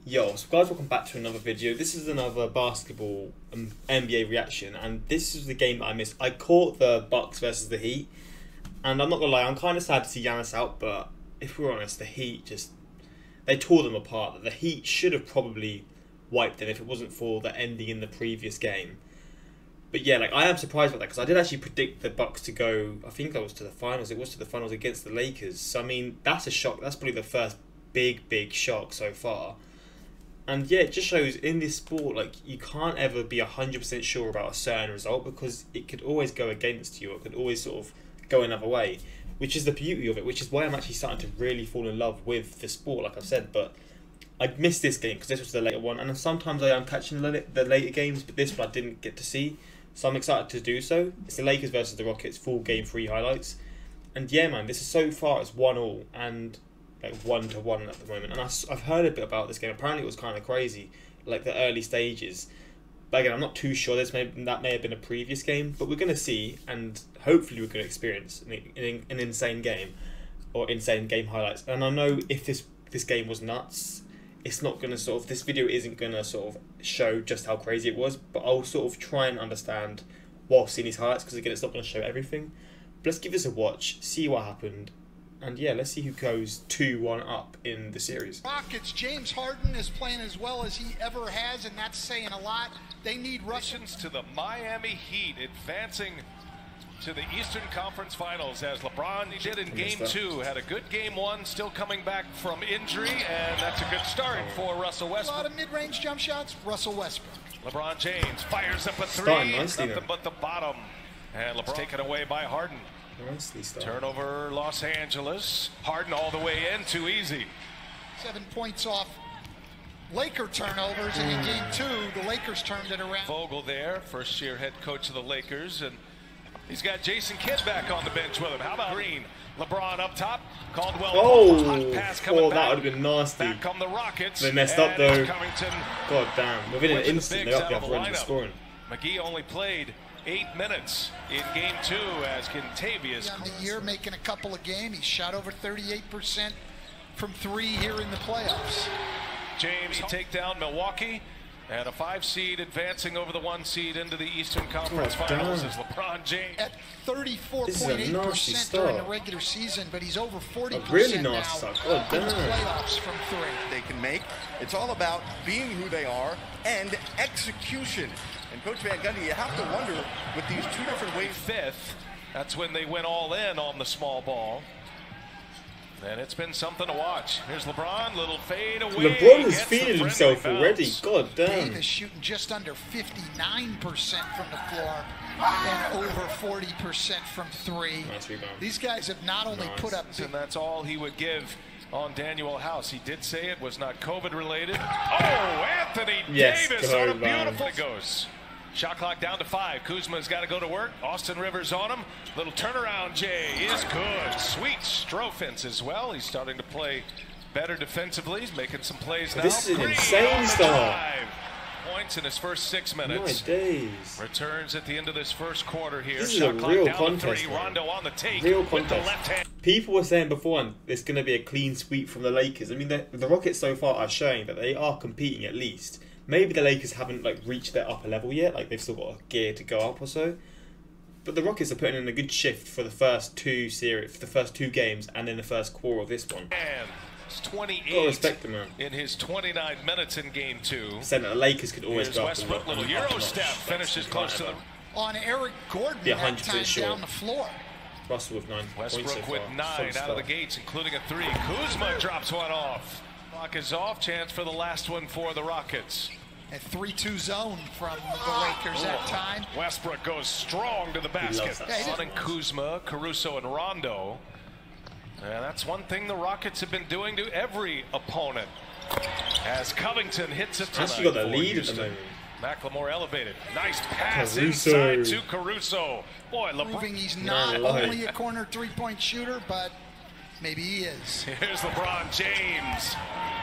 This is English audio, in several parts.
Yo, so guys, welcome back to another video. This is another basketball NBA reaction, and this is the game that I missed. I caught the Bucks versus the Heat, and I'm not gonna lie, I'm kind of sad to see Giannis out, but if we're honest, the Heat they tore them apart. The Heat should have probably wiped them if it wasn't for the ending in the previous game. But yeah, like, I am surprised about that, because I did actually predict the Bucks to go, I think it was to the finals. It was to the finals against the Lakers. So I mean, that's a shock. That's probably the first big shock so far. And yeah, it just shows in this sport, like, you can't ever be 100% sure about a certain result, because it could always go against you, or it could always sort of go another way, which is the beauty of it, which is why I'm actually starting to really fall in love with the sport, like I've said. But I missed this game because this was the later one, and sometimes I am catching the later games, but this one I didn't get to see, so I'm excited to do so. It's the Lakers versus the Rockets, full game 3 highlights, and yeah, man, this is so far it's 1-1, and like 1-1 at the moment. And I've heard a bit about this game. Apparently it was kind of crazy, like the early stages. But again, I'm not too sure. That may have been a previous game, but we're going to see, and hopefully we're going to experience an insane game, or insane game highlights. And I know if this game was nuts, it's not going to this video isn't going to sort of show just how crazy it was, but I'll sort of try and understand while seeing these highlights, because again, it's not going to show everything. But let's give this a watch, see what happened. And yeah, let's see who goes 2-1 up in the series. Rockets, James Harden is playing as well as he ever has, and that's saying a lot. They need Russians to the Miami Heat, advancing to the Eastern Conference Finals, as LeBron did in Game 2. Had a good Game 1, still coming back from injury, and that's a good start for Russell Westbrook. A lot of mid-range jump shots, Russell Westbrook. LeBron James fires up a 3, nothing but the bottom. And LeBron taken away by Harden. Turnover, Los Angeles. Harden all the way in, too easy. 7 points off Laker turnovers, and in Game 2, the Lakers turned it around. Vogel there, first-year head coach of the Lakers, and he's got Jason Kidd back on the bench with him. How about Green? LeBron up top. Caldwell. Hot pass coming back. That would have been nasty. Back come the Rockets. They messed up though. Covington. God damn. Within an instant, they're up there running scoring. McGee only played 8 minutes in Game 2 as Kentavious. On the year, making a couple of games. He shot over 38% from 3 here in the playoffs. James take down Milwaukee, and a 5 seed advancing over the 1 seed into the Eastern Conference Finals is LeBron James. At 34.8% during the regular season, but he's over 40% really now nice in the playoffs from 3. They can make. It's all about being who they are and execution. And Coach Van Gundy, you have to wonder with these 2 different ways. 5th, that's when they went all in on the small ball. And it's been something to watch. Here's LeBron, little fade away. LeBron is feeding himself already. God damn. Davis shooting just under 59% from the floor and over 40% from 3. Nice rebound. These guys have not only put up... And that's all he would give on Daniel House. He did say it was not COVID related. Oh, Anthony Davis on a beautiful... It goes. Shot clock down to 5. Kuzma's got to go to work. Austin Rivers on him. Little turnaround, Jay is good. Sweet Strofens as well. He's starting to play better defensively. He's making some plays now. This is an insane start. Points in his first 6 minutes. My days. Returns at the end of this first quarter here. This is a real contest. Rondo on the take. Real with contest. the left hand. People were saying before, it's going to be a clean sweep from the Lakers. I mean, the Rockets so far are showing that they are competing at least. Maybe the Lakers haven't reached their upper level yet, like they've still got a gear to go up or so. But the Rockets are putting in a good shift for the first 2 games, and then the first quarter of this one. And it's 28 Gotta respect them, man. in his 29 minutes in Game 2. Saying that the Lakers could always go up. Westbrook, little Euro step, finishes close to them. On Eric Gordon, that time down the floor. Russell with 9 Westbrook points so with far. 9 out of the gates, including a 3. Kuzma drops one off. Clock is off. Chance for the last one for the Rockets. A 3-2 zone from the Lakers that time. Westbrook goes strong to the basket. On Kuzma, Caruso, and Rondo. And that's one thing the Rockets have been doing to every opponent. As Covington hits it tonight. Actually got the lead at the moment. McLemore elevated. Nice pass Caruso. inside to Caruso. Boy, LeBron. Proving he's not only a corner 3-point shooter, but maybe he is. Here's LeBron James.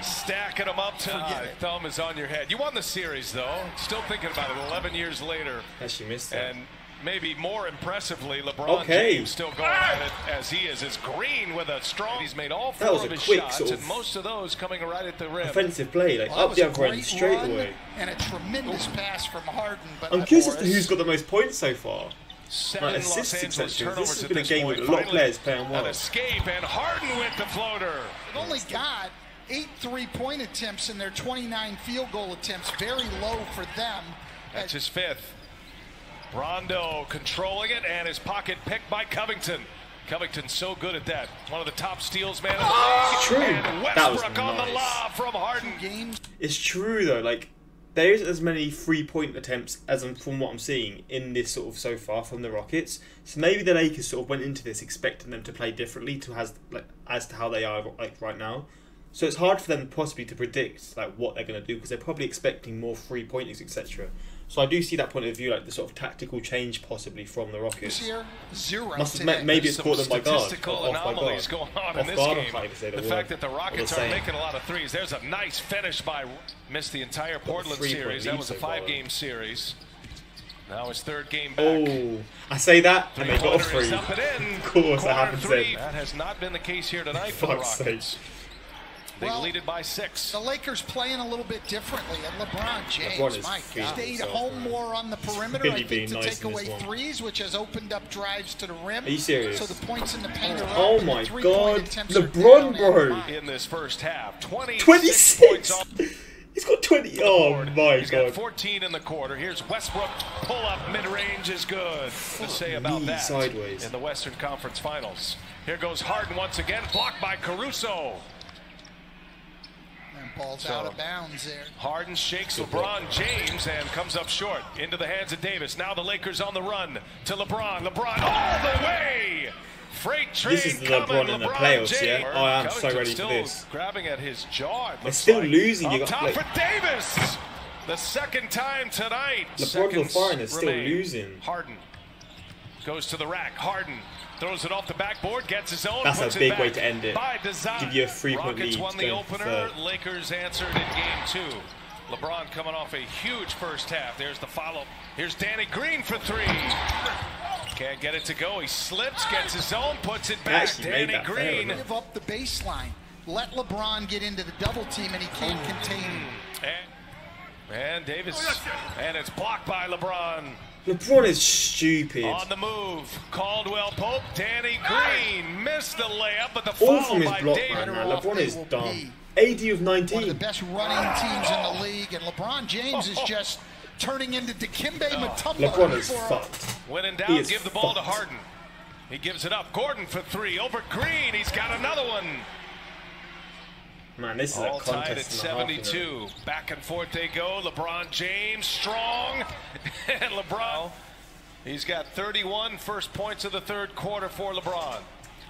Stacking them up tonight. Thumb is on your head. You won the series, though. Still thinking about it 11 years later. Actually missed that. And maybe more impressively, LeBron James still going at it as he is. It's Green with a strong. He's made all 4 of his shots, and most of those coming right at the rim. Offensive play, like up the other end straight away. And a tremendous pass from Harden. But I'm curious as to who's got the most points so far. 7 Los Angeles turnovers. This has been a game with a lot of players playing well. An escape, and Harden with the floater. They've only got 8 3-point attempts in their 29 field goal attempts. Very low for them. That's his 5th. Rondo controlling it, and his pocket picked by Covington. Covington's so good at that. One of the top steals, man. It's true. And Westbrook on the lob from Harden. It's true though. Like there isn't as many 3-point attempts as from what I'm seeing in this sort of so far from the Rockets. So maybe the Lakers sort of went into this expecting them to play differently as to how they are like right now. So it's hard for them possibly to predict like what they're going to do because they're probably expecting more 3-pointers, etc. So I do see that point of view, like the sort of tactical change possibly from the Rockets. Maybe it's caught them by guard. Statistical anomalies going on in this game. The fact that the Rockets are making a lot of threes. There's a nice finish by. Missed the entire Portland series. That was a 5-game series. Now his 3rd game back. Oh, I say that and they got a 3. Of course, that happens then. That has not been the case here tonight for the Rockets. They lead it by 6. The Lakers playing a little bit differently, and LeBron James, stayed home more on the perimeter, I think, to take away threes, which has opened up drives to the rim. Are you serious? So the points in the paint are up. Oh my God, LeBron, bro! In this first half, 26 points off. He's got 20. Oh my He's God. got 14 in the quarter. Here's Westbrook. Pull up mid-range is good. To say about that sideways in the Western Conference Finals. Here goes Harden once again, blocked by Caruso. Ball's out of bounds there. Harden shakes LeBron James and comes up short into the hands of Davis. Now the Lakers on the run to LeBron. LeBron all the way. Freight train. This is the LeBron in the playoffs, yeah. Oh, I am so ready for this. Grabbing at his jaw. They're still losing. You got top for Davis. The 2nd time tonight. LeBron's on fire and they're still losing. Harden goes to the rack. Harden throws it off the backboard, gets his own. That's a big way to end it. By design. Give you a 3-point lead. Rockets won the opener. Lakers answered in game 2. LeBron coming off a huge first half. There's the follow. Here's Danny Green for 3. Can't get it to go. He slips, gets his own, puts it back. Danny Green. Give up the baseline. Let LeBron get into the double team, and he can't contain him. And Davis. And it's blocked by LeBron. LeBron is stupid. On the move, Caldwell Pope, Danny Green missed the layup, but the all follow from his by block David. right now. LeBron is dumb. AD of 19. One of the best running teams in the league, and LeBron James is just turning into Dikembe Mutombo. LeBron is fucked. When in doubt, give the ball to Harden. He gives it up. Gordon for 3 over Green. He's got another one. Man, this is all a contest tied at 72. Back and forth they go. LeBron James strong. And LeBron, he's got 31 first points of the 3rd quarter for LeBron.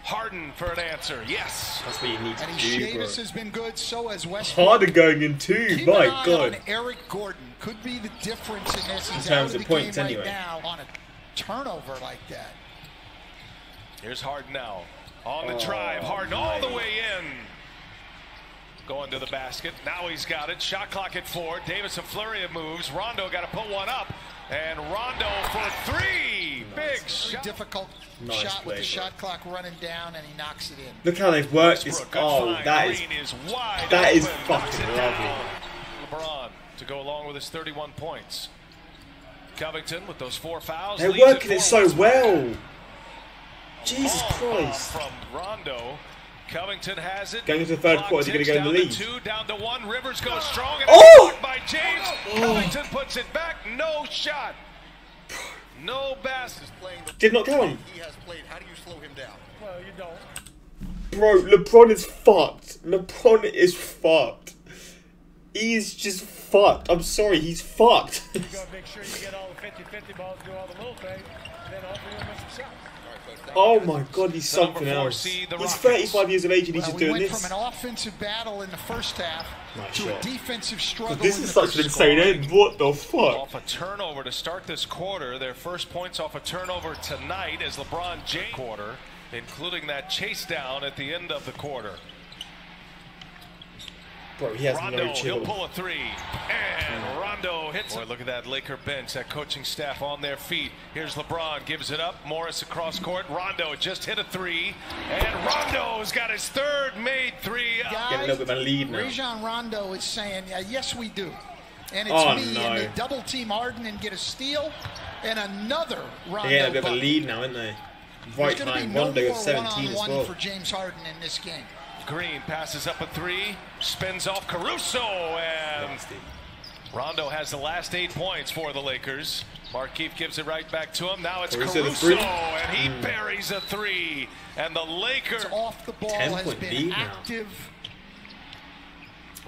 Harden for an answer. Yes. That's what you need to and do, Davis has been good, so has Westbrook. Harden going in 2. Keep My an eye God. on Eric Gordon. Could be the difference in this. He's in terms out of points right anyway. Now on a turnover like that. Here's Harden now. On the drive. Harden all the way in. Going to the basket. Now he's got it. Shot clock at 4. Davis a flurry of moves. Rondo got to put one up. And Rondo for 3. Big shot. Difficult shot with the shot clock running down, and he knocks it in. Look how they've worked this. Oh, that is fucking lovely. LeBron to go along with his 31 points. Covington with those 4 fouls. They're working it so well. Jesus Christ. From Rondo. Covington has it. Going into the 3rd quarter, is he going to go in the lead? 2 down to 1. Rivers goes strong. And oh! By James. Covington puts it back. No shot. No basket. Did not count. He has played. How do you slow him down? Well, you don't. Bro, LeBron is fucked. LeBron is fucked. He's just fucked. I'm sorry, he's fucked. You gotta make sure you get all the 50-50 balls, do all the little things, then hopefully you'll miss some shots. Oh my God, he's something else. He's 35 years of age and he's just doing this. We this. went from an offensive battle in the first half to a defensive struggle. This is such an insane end. What the fuck? Off a turnover to start this quarter. Their first points off a turnover tonight as LeBron James quarter, including that chase down at the end of the quarter. Bro, he has Rondo, no chill. He'll pull a 3. And Rondo Rondo hits it. Look at that Laker bench, that coaching staff on their feet. Here's LeBron, gives it up. Morris across court. Rondo just hit a three. And Rondo's got his third made three. Getting a little bit of a lead now. Rajon Rondo is saying, yes, we do. And it's me. And they double team Harden and get a steal. And another Rondo. They're getting a bit of a lead now, aren't they? Right time, Rondo of 17 as well. For James Harden in this game. Green passes up a three, spins off Caruso, and Rondo has the last 8 points for the Lakers. Markieff gives it right back to him. Now it's Caruso, and he buries a three. And the Lakers off the ball has been active.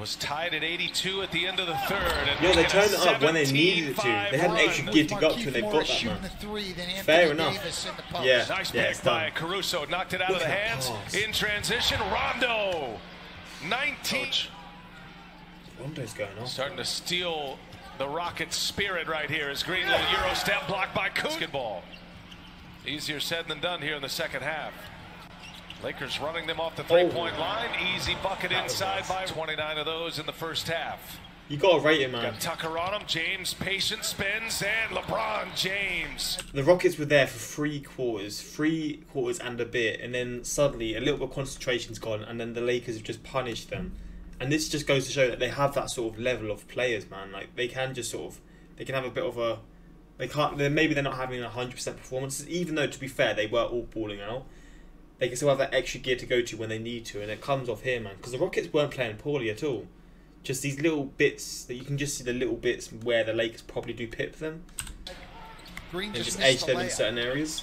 Was tied at 82 at the end of the third. And yeah, they turned it up when they needed it to. They had an extra gear to go up to, and they got that, man. Fair enough. Yeah, nice pick by Caruso. Knocked it out of the hands. In transition, Rondo. 19. Rondo's going on. Starting to steal the Rockets' spirit right here as Green, little Euro step blocked by Basketball. Easier said than done here in the second half. Lakers running them off the three-point line. Easy bucket inside by 29 of those in the first half. You got to rate him, man. Got Tucker on him. James patient spins, and LeBron James. The Rockets were there for 3 quarters and a bit, and then suddenly a little bit of concentration's gone, and then the Lakers have just punished them. And this just goes to show that they have that sort of level of players, man. Like, they can just sort of, they can have a bit of a, maybe they're not having 100% performances, even though, to be fair, they were all balling out. They can still have that extra gear to go to when they need to, and it comes off here, man. Because the Rockets weren't playing poorly at all. Just these little bits that you can just see the little bits where the Lakers probably do pip them. Green and just edge them in certain areas.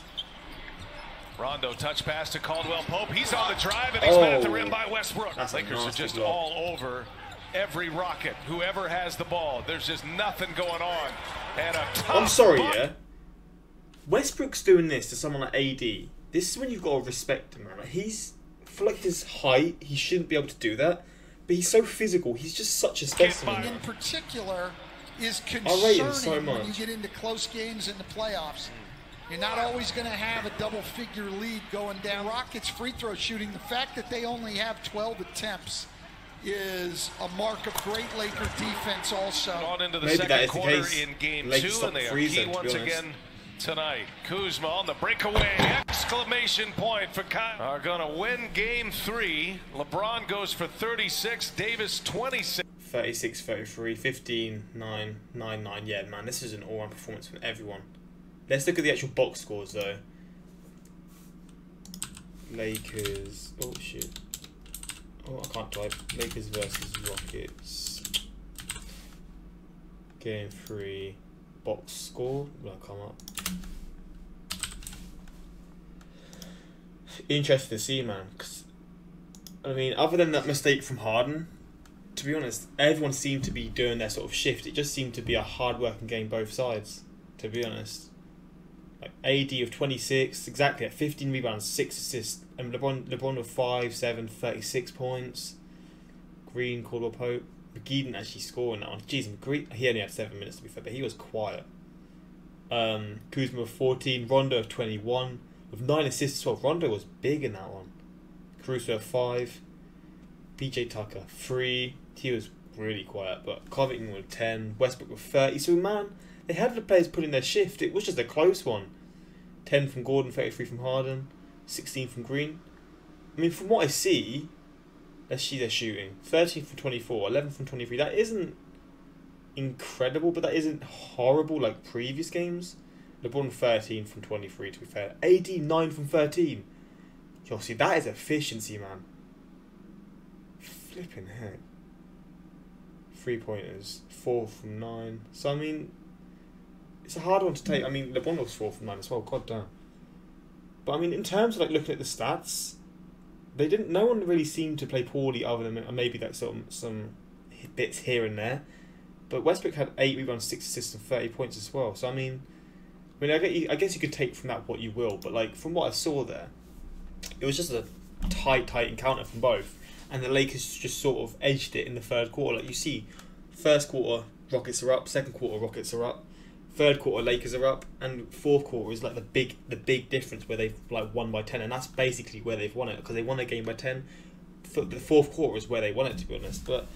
Rondo touch pass to Caldwell Pope. He's on the drive, and he's met at the rim by Westbrook. Lakers are just all over every Rocket. Whoever has the ball, there's just nothing going on. And a tough I'm sorry, yeah. Westbrook's doing this to someone like AD. This is when you've got to respect him, man. Like, for like his height, he shouldn't be able to do that. But he's so physical. He's just such a specimen. In particular, is concerning when you get into close games in the playoffs. You're not always going to have a double-figure lead going down. Rockets free throw shooting, the fact that they only have 12 attempts is a mark of great Laker defense also. On into the second quarter in game 2, and they are key once again tonight. Kuzma on the breakaway. Exclamation point for Kyle. Are going to win game 3. LeBron goes for 36. Davis 26. 36, 33, 15, 9, 9, 9. Yeah, man, this is an all-round performance from everyone. Let's look at the actual box scores, though. Lakers. Oh, shit. Oh, I can't type. Lakers versus Rockets. Game 3. Box score. Will I come up? Interesting to see, man. Cause, I mean, other than that mistake from Harden, to be honest, everyone seemed to be doing their sort of shift. It just seemed to be a hard-working game both sides, to be honest. Like AD of 26, exactly at 15 rebounds, 6 assists, and LeBron of 5, 7, 36 points. Green, Caldwell Pope. McGee didn't actually score in that one. Jeez, McGee, he only had 7 minutes to be fair, but he was quiet. Kuzma of 14, Rondo of 21, with 9 assists as well. Rondo was big in that one. Caruso of 5, PJ Tucker 3. He was really quiet, but Covington with 10, Westbrook with 30. So man, they had the players putting their shift. It was just a close one. 10 from Gordon, 33 from Harden, 16 from Green. I mean, from what I see, let's see their shooting. 13 from 24, 11 from 23. That isn't incredible, but that isn't horrible like previous games. LeBron 13 from 23, to be fair. AD 9 from 13. Yo, see, that is efficiency, man. Flipping heck. 3-pointers. 4 from 9. So, I mean, it's a hard one to take. I mean, LeBron was 4 from 9 as well. God damn. But, I mean, in terms of like looking at the stats, no one really seemed to play poorly other than maybe that some bits here and there. But Westbrook had 8 rebounds, 6 assists, and 30 points as well. So, I guess you could take from that what you will. But, like, from what I saw there, it was just a tight encounter from both. And the Lakers just sort of edged it in the third quarter. Like, you see, first quarter, Rockets are up. Second quarter, Rockets are up. Third quarter, Lakers are up. And fourth quarter is like the big difference where they've like won by 10. And that's basically where they've won it, because they won their game by 10. The fourth quarter is where they won it, to be honest. But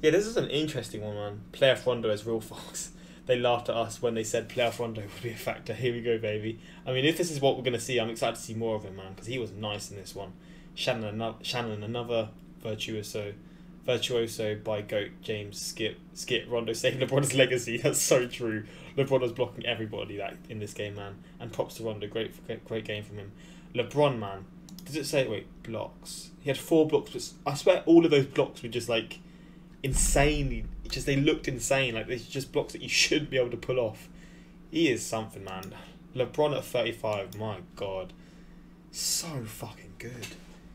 Yeah, this is an interesting one, man. Playoff Rondo as Real Fox. They laughed at us when they said Playoff Rondo would be a factor. Here we go, baby. I mean, if this is what we're going to see, I'm excited to see more of him, man, because he was nice in this one. Shannon, another virtuoso by GOAT James Skip Rondo saving LeBron's legacy. That's so true. LeBron was blocking everybody in this game, man. And props to Rondo. Great game from him. LeBron, man. Does it say blocks? He had 4 blocks, but I swear all of those blocks were just like insanely. They looked insane. Like they're just blocks that you shouldn't be able to pull off. He is something, man. LeBron at 35. My God, so fucking good.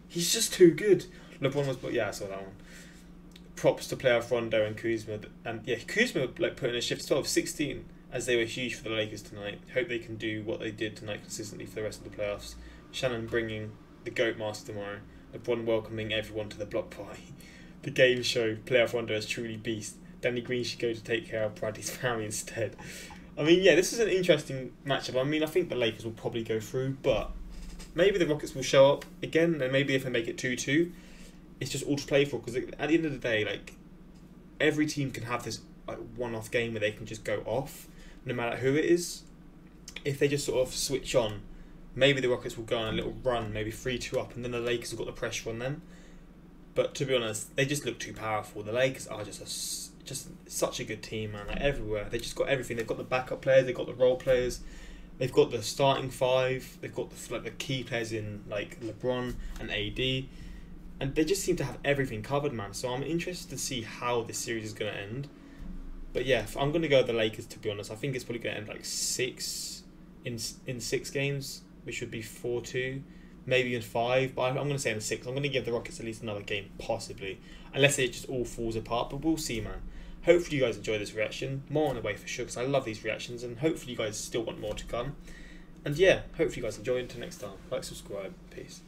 He's just too good. LeBron was, I saw that one. Props to playoff Rondo and Kuzma, and yeah, Kuzma putting a shift 12-16 as they were huge for the Lakers tonight. Hope they can do what they did tonight consistently for the rest of the playoffs. Shannon bringing the GOAT mask tomorrow. LeBron welcoming everyone to the block party. The game show playoff Rondo is truly beast. Danny Green should go to take care of Bradley's family instead. I mean, yeah, this is an interesting matchup. I mean, I think the Lakers will probably go through, but maybe the Rockets will show up again, and maybe if they make it 2-2, it's just all to play for. Because at the end of the day, every team can have this one-off game where they can just go off, no matter who it is. If they just sort of switch on, maybe the Rockets will go on a little run, maybe 3-2 up, and then the Lakers have got the pressure on them. But to be honest, they just look too powerful. The Lakers are just such a good team, man. Everywhere, they just got everything. They've got the backup players, they've got the role players, they've got the starting 5, they've got the key players in LeBron and AD, and they just seem to have everything covered, man. So I'm interested to see how this series is going to end. But yeah, I'm going to go with the Lakers. To be honest, I think it's probably going to end 6 in 6 games, which would be 4-2. Maybe in 5, but I'm going to say in 6. I'm going to give the Rockets at least another game, possibly. Unless it just all falls apart, but we'll see, man. Hopefully you guys enjoy this reaction. More on the way for sure, because I love these reactions, and hopefully you guys still want more to come. And yeah, hopefully you guys enjoy. Until next time, subscribe. Peace.